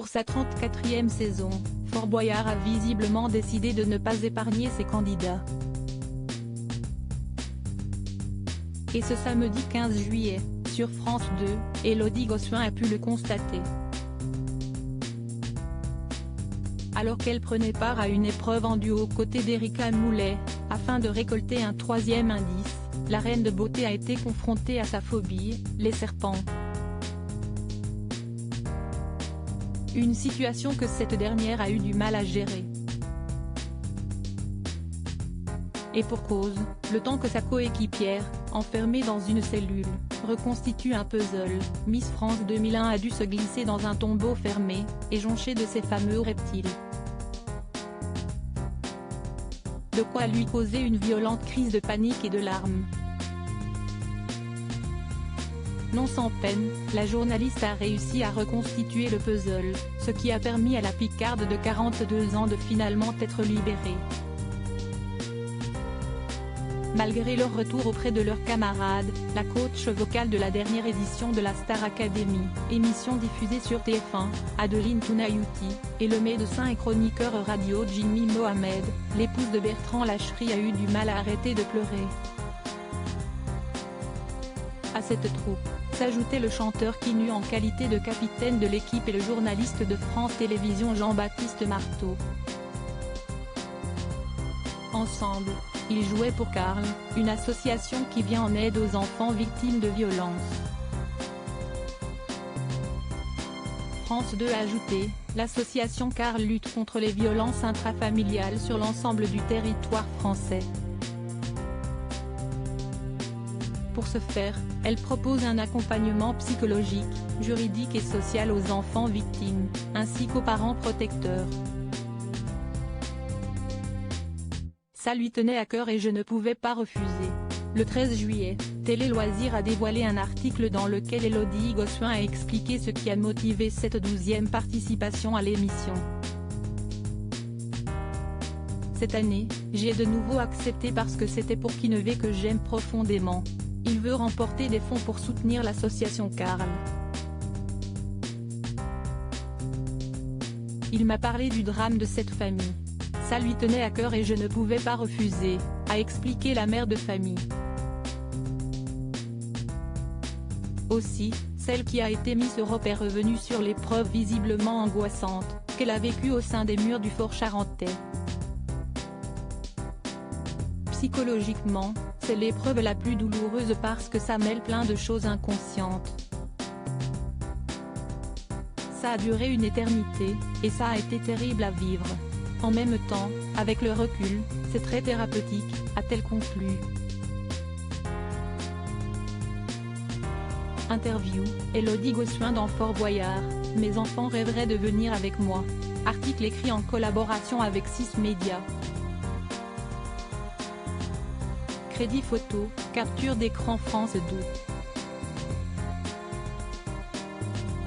Pour sa 34e saison, Fort Boyard a visiblement décidé de ne pas épargner ses candidats. Et ce samedi 15 juillet, sur France 2, Élodie Gossuin a pu le constater. Alors qu'elle prenait part à une épreuve en duo aux côtés d'Erika Moulet, afin de récolter un troisième indice, la reine de beauté a été confrontée à sa phobie, les serpents. Une situation que cette dernière a eu du mal à gérer. Et pour cause, le temps que sa coéquipière, enfermée dans une cellule, reconstitue un puzzle, Miss France 2001 a dû se glisser dans un tombeau fermé, et jonché de ces fameux reptiles. De quoi lui causer une violente crise de panique et de larmes. Non sans peine, la journaliste a réussi à reconstituer le puzzle, ce qui a permis à la Picarde de 42 ans de finalement être libérée. Malgré leur retour auprès de leurs camarades, la coach vocale de la dernière édition de la Star Academy, émission diffusée sur TF1, Adeline Tounayouti, et le médecin et chroniqueur radio Jimmy Mohamed, l'épouse de Bertrand Lacherie a eu du mal à arrêter de pleurer. À cette troupe, s'ajoutait le chanteur qui nu en qualité de capitaine de l'équipe et le journaliste de France Télévisions Jean-Baptiste Marteau. Ensemble, ils jouaient pour Carl, une association qui vient en aide aux enfants victimes de violences. France 2 a ajouté, l'association Carl lutte contre les violences intrafamiliales sur l'ensemble du territoire français. Pour ce faire, elle propose un accompagnement psychologique, juridique et social aux enfants victimes, ainsi qu'aux parents protecteurs. Ça lui tenait à cœur et je ne pouvais pas refuser. Le 13 juillet, Télé Loisirs a dévoilé un article dans lequel Élodie Gossuin a expliqué ce qui a motivé cette 12e participation à l'émission. Cette année, j'ai de nouveau accepté parce que c'était pour Kinevey que j'aime profondément. Il veut remporter des fonds pour soutenir l'association Carl. Il m'a parlé du drame de cette famille. Ça lui tenait à cœur et je ne pouvais pas refuser, a expliqué la mère de famille. Aussi, celle qui a été Miss Europe est revenue sur l'épreuve visiblement angoissante, qu'elle a vécue au sein des murs du Fort Charentais. Psychologiquement, c'est l'épreuve la plus douloureuse parce que ça mêle plein de choses inconscientes. Ça a duré une éternité, et ça a été terrible à vivre. En même temps, avec le recul, c'est très thérapeutique, a-t-elle conclu. Interview, Élodie Gossuin dans Fort Boyard, mes enfants rêveraient de venir avec moi. Article écrit en collaboration avec 6 médias. Crédit photo, capture d'écran France 2.